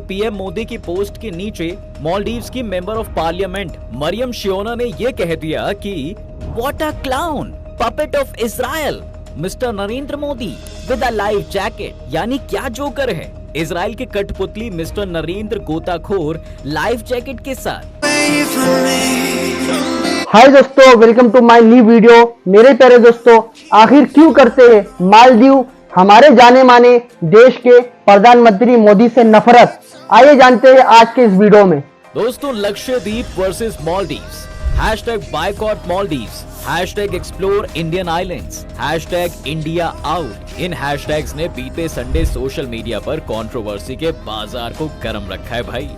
PM Modi की post के नीचे मालदीव्स की मेंबर ऑफ पार्लियामेंट मरियम शियोना ने ये कह दिया कि what a clown puppet of Israel mister Narendra Modi with a life jacket, यानी क्या जोकर है इजराइल के कठपुतली मिस्टर नरेंद्र गोताखोर लाइफ जैकेट के साथ। हाय दोस्तों, welcome to my new video. मेरे प्यारे दोस्तों, आखिर क्यों करते हैं मालदीव हमारे जाने माने देश के प्रधानमंत्री मोदी से नफरत? आइए जानते हैं आज के इस वीडियो में। दोस्तों, Lakshadweep versus Maldives, #boycott Maldives, #explore Indian islands, #India out, इन हैशटैग्स ने बीते संडे सोशल मीडिया पर कंट्रोवर्सी के बाजार को गर्म रखा है भाई।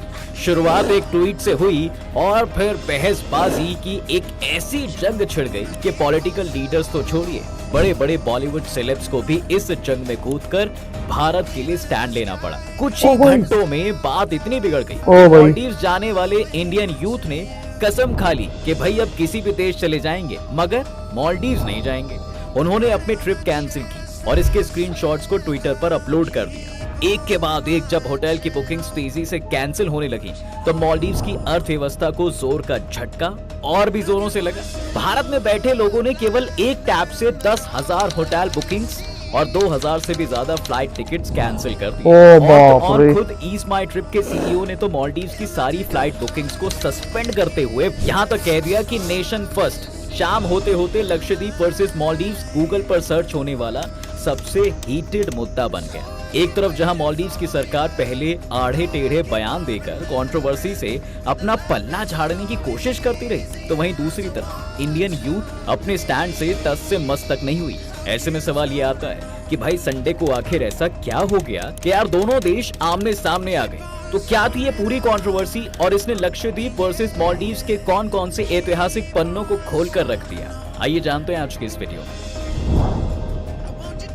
शुरुआत एक ट्वीट से हुई और फिर बहसबाजी की एक ऐसी जंग छिड़ गई कि पॉलिटिकल लीडर्स तो छोड़िए, बड़े बड़े बॉलीवुड सेलेब्स को भी इस जंग में कूदकर भारत के लिए स्टैंड लेना पड़ा। कुछ ही घंटों में बात इतनी बिगड़ गई, मालदीव्स जाने वाले इंडियन यूथ ने कसम खा ली कि भाई अब किसी भी देश चले जाएंगे मगर मालदीव्स नहीं जाएंगे। उन्होंने अपनी ट्रिप कैंसिल की और इसके स्क्रीनशॉट्स को ट्विटर पर अपलोड कर दिया। एक के बाद एक जब होटल की बुकिंग्स तेजी से कैंसिल होने लगी तो मालदीव्स की अर्थव्यवस्था को जोर का झटका और भी जोरों से लगा। भारत में बैठे लोगों ने केवल एक टैप से 10,000 होटल बुकिंग्स और 2,000 से भी ज्यादा फ्लाइट टिकट्स कैंसिल कर दी। और खुद ईज माई ट्रिप के सीईओ ने तो मालदीव्स की सारी फ्लाइट बुकिंग्स को सस्पेंड करते हुए यहाँ तक कह दिया कि नेशन फर्स्ट। शाम होते होते लक्षद्वीप वर्सेस मालदीव्स गूगल पर सर्च होने वाला सबसे हीटेड मुद्दा बन गया। एक तरफ जहां मालदीव्स की सरकार पहले आढ़े टेढ़े बयान देकर कंट्रोवर्सी से अपना पल्ला झाड़ने की कोशिश करती रही, तो वहीं दूसरी तरफ इंडियन यूथ अपने स्टैंड से तस से मस तक नहीं हुई। ऐसे में सवाल ये आता है कि भाई संडे को आखिर ऐसा क्या हो गया कि यार दोनों देश आमने सामने आ गए? तो क्या थी ये पूरी कंट्रोवर्सी और इसने लक्षद्वीप वर्सेस मालदीव्स के कौन कौन से ऐतिहासिक पन्नों को खोल कर रख दिया? आइए जानते हैं आज की इस वीडियो में।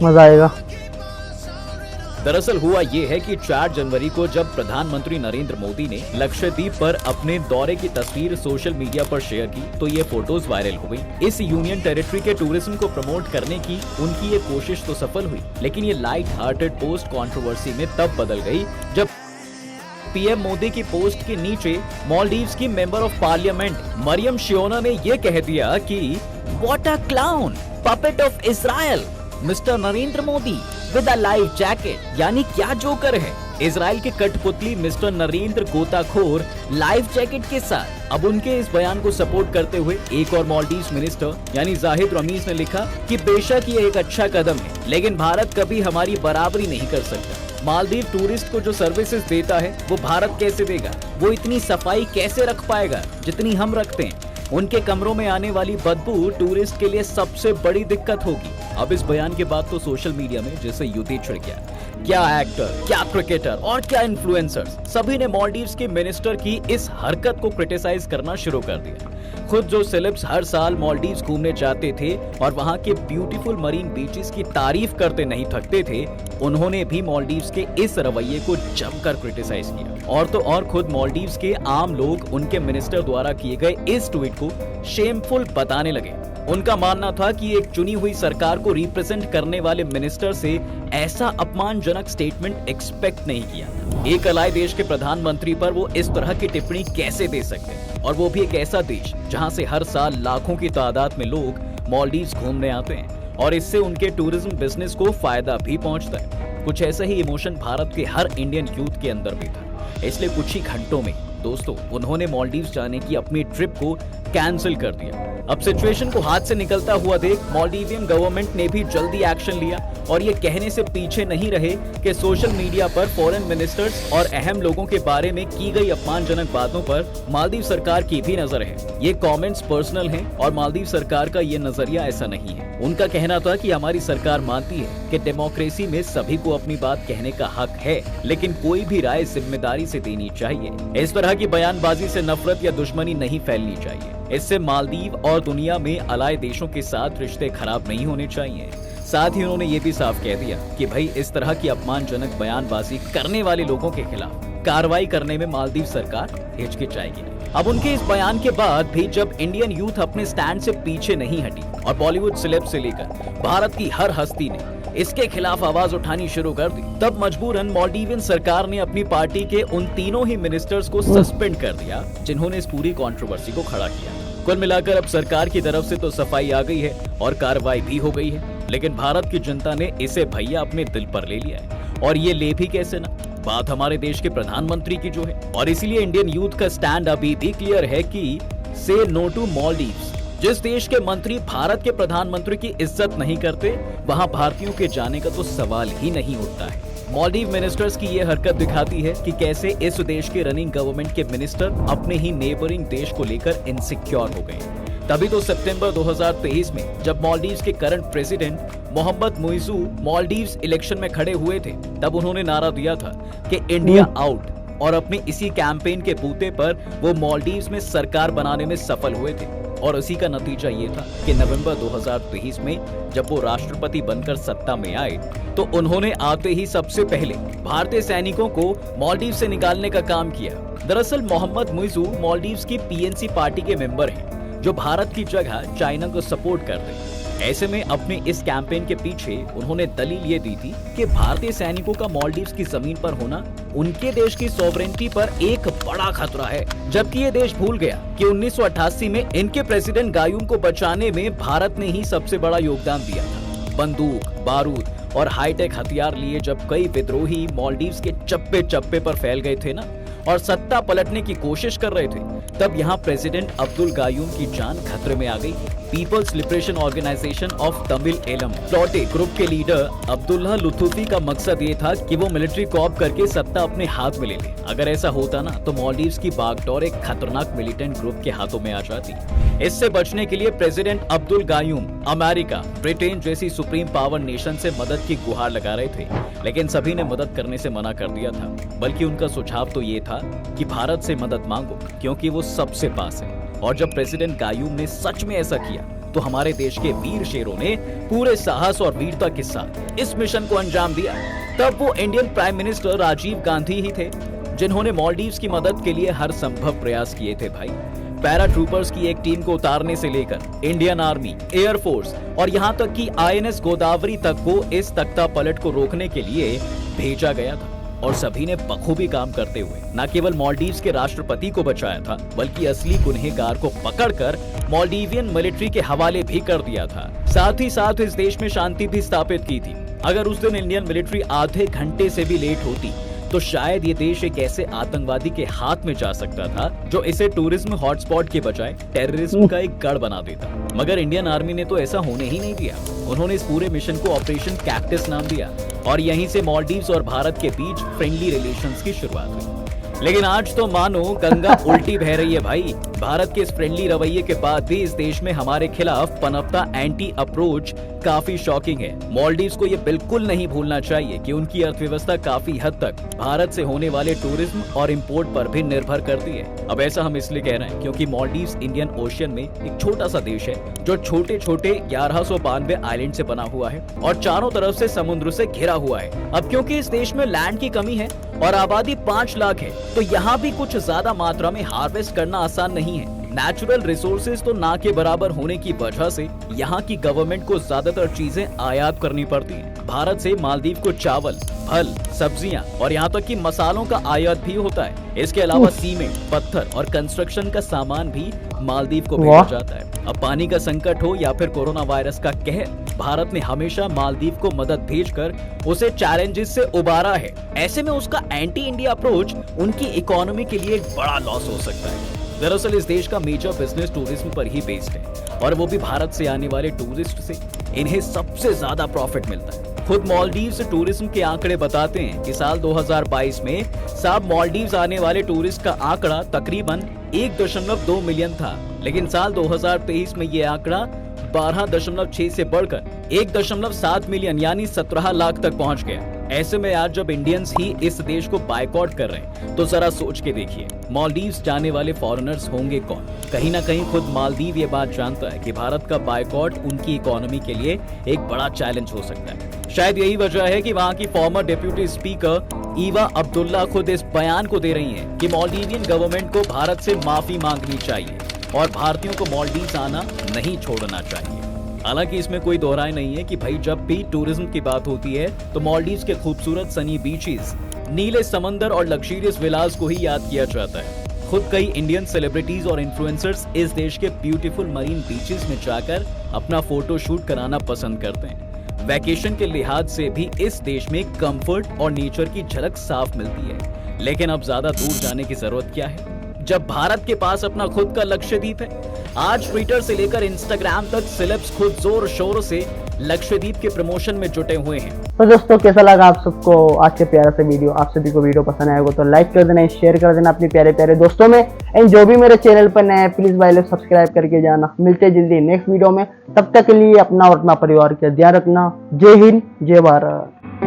मजा आएगा। दरअसल हुआ ये है कि 4 जनवरी को जब प्रधानमंत्री नरेंद्र मोदी ने लक्षद्वीप पर अपने दौरे की तस्वीर सोशल मीडिया पर शेयर की तो ये फोटोज वायरल हो गई। इस यूनियन टेरिटरी के टूरिज्म को प्रमोट करने की उनकी ये कोशिश तो सफल हुई, लेकिन ये लाइट हार्टेड पोस्ट कंट्रोवर्सी में तब बदल गई जब पीएम मोदी की पोस्ट के नीचे मालदीव्स की मेंबर ऑफ पार्लियामेंट मरियम शियोना ने ये कह दिया कि what a clown puppet of Israel mister Narendra Modi with a life jacket, यानी क्या जोकर है इजराइल के कठपुतली मिस्टर नरेंद्र गोताखोर लाइफ जैकेट के साथ। अब उनके इस बयान को सपोर्ट करते हुए एक और मालदीव्स मिनिस्टर यानी जाहिद रमीज ने लिखा कि बेशक ये एक अच्छा कदम है, लेकिन भारत कभी हमारी बराबरी नहीं कर सकता। मालदीव टूरिस्ट को जो सर्विसेज देता है वो भारत कैसे देगा? वो इतनी सफाई कैसे रख पाएगा जितनी हम रखते हैं? उनके कमरों में आने वाली बदबू टूरिस्ट के लिए सबसे बड़ी दिक्कत होगी। अब इस बयान के बाद तो सोशल मीडिया में जैसे युद्ध छिड़ गया। क्या एक्टर, क्या क्रिकेटर और क्या इन्फ्लुएंसर्स, सभी ने मालदीव्स के मिनिस्टर की इस हरकत को क्रिटिसाइज करना शुरू कर दिया। खुद जो सेलेब्स हर साल मालदीव्स घूमने जाते थे और वहां के ब्यूटीफुल मरीन बीचेस की तारीफ करते नहीं थकते थे, उन्होंने भी मालदीव्स के इस रवैये को जमकर क्रिटिसाइज किया। और तो और खुद मालदीव्स के आम लोग उनके मिनिस्टर द्वारा किए गए इस ट्वीट को शेमफुल बताने लगे। उनका मानना था कि एक चुनी हुई सरकार को रिप्रेजेंट करने वाले मिनिस्टर से ऐसा अपमानजनक स्टेटमेंट एक्सपेक्ट नहीं किया। एक अलाय देश के प्रधानमंत्री पर वो इस तरह की टिप्पणी कैसे दे सकते हैं, और वो भी एक ऐसा देश जहां से हर साल लाखों की तादाद में लोग मालदीव्स घूमने आते हैं और इससे उनके टूरिज्म बिजनेस को फायदा भी पहुंचता है। कुछ ऐसा ही इमोशन भारत के हर इंडियन यूथ के अंदर भी था। इसलिए कुछ ही घंटों में दोस्तों उन्होंने मालदीव्स जाने की अपनी ट्रिप को कैंसिल कर दिया। अब सिचुएशन को हाथ से निकलता हुआ देख मालदीवियन गवर्नमेंट ने भी जल्दी एक्शन लिया और ये कहने से पीछे नहीं रहे कि सोशल मीडिया पर फॉरेन मिनिस्टर्स और अहम लोगों के बारे में की गई अपमानजनक बातों पर मालदीव सरकार की भी नजर है। ये कमेंट्स पर्सनल हैं और मालदीव सरकार का ये नजरिया ऐसा नहीं है। उनका कहना था कि हमारी सरकार मानती है कि डेमोक्रेसी में सभी को अपनी बात कहने का हक है, लेकिन कोई भी राय जिम्मेदारी से देनी चाहिए। इस तरह की बयानबाजी से नफरत या दुश्मनी नहीं फैलनी चाहिए। इससे मालदीव और दुनिया में अलाय देशों के साथ रिश्ते खराब नहीं होने चाहिए। साथ ही उन्होंने ये भी साफ कह दिया कि भाई इस तरह की अपमानजनक बयानबाजी करने वाले लोगों के खिलाफ कार्रवाई करने में मालदीव सरकार हिचकिचाएगी। अब उनके इस बयान के बाद भी जब इंडियन यूथ अपने स्टैंड से पीछे नहीं हटी और बॉलीवुड सेलेब से लेकर भारत की हर हस्ती ने इसके खिलाफ आवाज उठानी शुरू कर दी, तब मजबूरन मालदीवियन सरकार ने अपनी पार्टी के उन तीनों ही मिनिस्टर्स को सस्पेंड कर दिया जिन्होंने इस पूरी कंट्रोवर्सी को खड़ा किया। कुल मिलाकर अब सरकार की तरफ से तो सफाई आ गई है और कार्रवाई भी हो गई है, लेकिन भारत की जनता ने इसे भैया अपने दिल पर ले लिया है। और ये ले भी कैसे ना, बात हमारे देश के प्रधानमंत्री की जो है। और इसीलिए इंडियन यूथ का स्टैंड अभी भी क्लियर है कि से नो टू मालदीव्स। जिस देश के मंत्री भारत के प्रधानमंत्री की इज्जत नहीं करते, वहां भारतीयों के जाने का तो सवाल ही नहीं उठता है। मालदीव मिनिस्टर्स की ये हरकत दिखाती है कि कैसे इस देश के रनिंग गवर्नमेंट के मिनिस्टर अपने ही नेबरिंग देश को लेकर इनसिक्योर हो गए। तभी तो सितंबर 2023 में जब मालदीव्स के current president Mohamed Muizzu Maldives election में खड़े हुए थे, तब उन्होंने नारा दिया था कि इंडिया आउट, और अपने इसी कैंपेन के बूते पर वो मालदीव्स में सरकार बनाने में सफल हुए थे। और उसी का नतीजा ये था कि नवंबर 2023 में जब वो राष्ट्रपति बनकर सत्ता में आए, तो उन्होंने आते ही सबसे पहले भारतीय सैनिकों को मालदीव से निकालने का काम किया। दरअसल मोहम्मद मुइज़ू मालदीव्स की पीएनसी पार्टी के मेंबर हैं, जो भारत की जगह चाइना को सपोर्ट करते हैं। ऐसे में अपने इस कैंपेन के पीछे उन्होंने दलील ये दी थी कि भारतीय सैनिकों का मालदीव्स की जमीन पर होना उनके देश की सॉवरेनिटी पर एक बड़ा खतरा है। जबकि ये देश भूल गया कि 1988 में इनके प्रेसिडेंट गायूम को बचाने में भारत ने ही सबसे बड़ा योगदान दिया था। बंदूक, बारूद और हाईटेक हथियार लिए जब कई विद्रोही मालदीव्स के चप्पे चप्पे पर फैल गए थे ना, और सत्ता पलटने की कोशिश कर रहे थे, तब यहाँ प्रेसिडेंट अब्दुल गायूम की जान खतरे में आ गई। Peoples liberation organisation of Tamil Eelam PLOTE group के लीडर अब्दुल्ला लुथुफी का मकसद ये था कि वो मिलिट्री कॉप करके सत्ता अपने हाथ में ले ले। अगर ऐसा होता ना, तो मालदीव्स की बागडोर एक खतरनाक मिलिटेंट ग्रुप के हाथों में आ जाती। इससे बचने के लिए प्रेसिडेंट अब्दुल गायूम अमेरिका, ब्रिटेन जैसी सुप्रीम पावर नेशन से मदद की गुहार लगा रहे थे, लेकिन सभी ने मदद करने से मना कर दिया था। बल्कि उनका सुझाव तो ये था कि भारत से मदद मांगो, क्योंकि वो सबसे पास है। और जब प्रेसिडेंट गायूम ने सच में ऐसा किया, तो हमारे देश के वीर शेरों ने पूरे साहस और वीरता के साथ इस मिशन को अंजाम दिया। तब वो Indian prime minister Rajiv Gandhi ही थे, जिन्होंने मालदीव्स की मदद के लिए हर संभव प्रयास किए थे भाई। पैरा ट्रूपर्स की एक टीम को उतारने से लेकर इंडियन आर्मी, एयरफोर्स और यहाँ तक कि आईएनएस गोदावरी तक को इस तख्ता पलट को रोकने के लिए भेजा गया था। और सभी ने बखूबी काम करते हुए न केवल मालदीव्स के राष्ट्रपति को बचाया था, बल्कि असली गुनहगार को पकड़कर मालदीवियन मिलिट्री के हवाले भी कर दिया था। साथ ही साथ इस देश में शांति भी स्थापित की थी। अगर उस दिन इंडियन मिलिट्री आधे घंटे से भी लेट होती, तो शायद ये देश एक ऐसे आतंकवादी के हाथ में जा सकता था जो इसे टूरिज्म हॉटस्पॉट के बजाय टेररिज्म का एक गढ़ बना देता। मगर इंडियन आर्मी ने तो ऐसा होने ही नहीं दिया। उन्होंने इस पूरे मिशन को ऑपरेशन कैक्टस नाम दिया, और यहीं से मालदीव्स और भारत के बीच फ्रेंडली रिलेशंस की शुरुआत हुई। लेकिन आज तो मानो गंगा उल्टी बह रही है भाई। भारत के इस फ्रेंडली रवैये के बाद भी इस देश में हमारे खिलाफ पनपता एंटी अप्रोच काफी शॉकिंग है। मालदीव्स को ये बिल्कुल नहीं भूलना चाहिए कि उनकी अर्थव्यवस्था काफी हद तक भारत से होने वाले टूरिज्म और इंपोर्ट पर भी निर्भर करती है। अब ऐसा हम इसलिए कह रहे हैं क्योंकि मालदीव्स इंडियन ओशियन में एक छोटा सा देश है, जो छोटे छोटे 1192 आइलैंड से बना हुआ है और चारों तरफ से समुद्र से घिरा हुआ है। अब क्योंकि इस देश में लैंड की कमी है और आबादी 5 लाख है, तो यहाँ भी कुछ ज्यादा मात्रा में हार्वेस्ट करना आसान नहीं है। नेचुरल रिसोर्सेज तो ना के बराबर होने की वजह से यहाँ की गवर्नमेंट को ज्यादातर चीजें आयात करनी पड़ती हैं। भारत से मालदीव को चावल, फल, सब्जियां और यहाँ तक कि मसालों का आयात भी होता है। इसके अलावा सीमेंट, पत्थर और कंस्ट्रक्शन का सामान भी मालदीव को भेजा जाता है। अब पानी का संकट हो या फिर कोरोना वायरस का कहर, भारत ने हमेशा मालदीव को मदद भेजकर उसे चैलेंजेस से उबारा है। ऐसे में उसका एंटी इंडिया अप्रोच उनकी इकोनॉमी के लिए एक बड़ा लॉस हो सकता है। दरअसल इस देश का मेजर बिजनेस टूरिज्म पर ही बेस्ड है, और वो भी भारत से आने वाले टूरिस्ट से इन्हें सबसे ज्यादा प्रॉफिट मिलता है। खुद मालदीव्स टूरिज्म के आंकड़े बताते हैं कि साल 2022 में सब मालदीव्स आने वाले टूरिस्ट का आंकड़ा तकरीबन 1.2 मिलियन था, लेकिन साल 2023 में ये आंकड़ा 12.6 से बढ़कर 1.7 मिलियन यानी 17 लाख तक पहुंच गया। ऐसे में आज जब इंडियंस ही इस देश को बायकॉट कर रहे हैं, तो जरा सोच के देखिए मालदीव्स जाने वाले फॉरेनर्स होंगे कौन। कहीं ना कहीं खुद मालदीव ये बात जानता है कि भारत का बायकॉट उनकी इकोनॉमी के लिए एक बड़ा चैलेंज हो सकता है। शायद यही वजह है कि वहाँ की farmer deputy speaker Eva Abdullah खुद इस बयान को दे रही हैं कि मालदीवियन गवर्नमेंट को भारत से माफी मांगनी चाहिए और भारतीयों को मालदीव्स आना नहीं छोड़ना चाहिए। हालांकि इसमें कोई दोहराए नहीं है कि भाई जब भी टूरिज्म की बात होती है तो मालदीव्स के खूबसूरत सनी बीचेस, नीले समंदर और लग्जरियस विलास को ही याद किया जाता है। खुद कई इंडियन सेलिब्रिटीज और इन्फ्लुएंसर्स इस देश के ब्यूटीफुल मरीन बीचेस में जाकर अपना फोटो शूट कराना पसंद करते हैं। वैकेशन के लिहाज से भी इस देश में कंफर्ट और नेचर की झलक साफ मिलती है। लेकिन अब ज्यादा दूर जाने की जरूरत क्या है जब भारत के पास अपना खुद का लक्षद्वीप है। आज ट्विटर से लेकर इंस्टाग्राम तक सेलेब्स खुद जोर शोर से लक्षद्वीप के प्रमोशन में जुटे हुए हैं। तो दोस्तों कैसा लगा आप सबको आज के प्यारा सा वीडियो? आप सभी को वीडियो पसंद आएगा तो लाइक कर देना, शेयर कर देना अपने प्यारे प्यारे दोस्तों में। एंड जो भी मेरे चैनल पर नए हैं प्लीज भाई लोग सब्सक्राइब करके जाना। मिलते हैं जल्दी नेक्स्ट वीडियो में, तब तक के लिए अपना और अपना परिवार का ध्यान रखना। जय हिंद, जय भारत।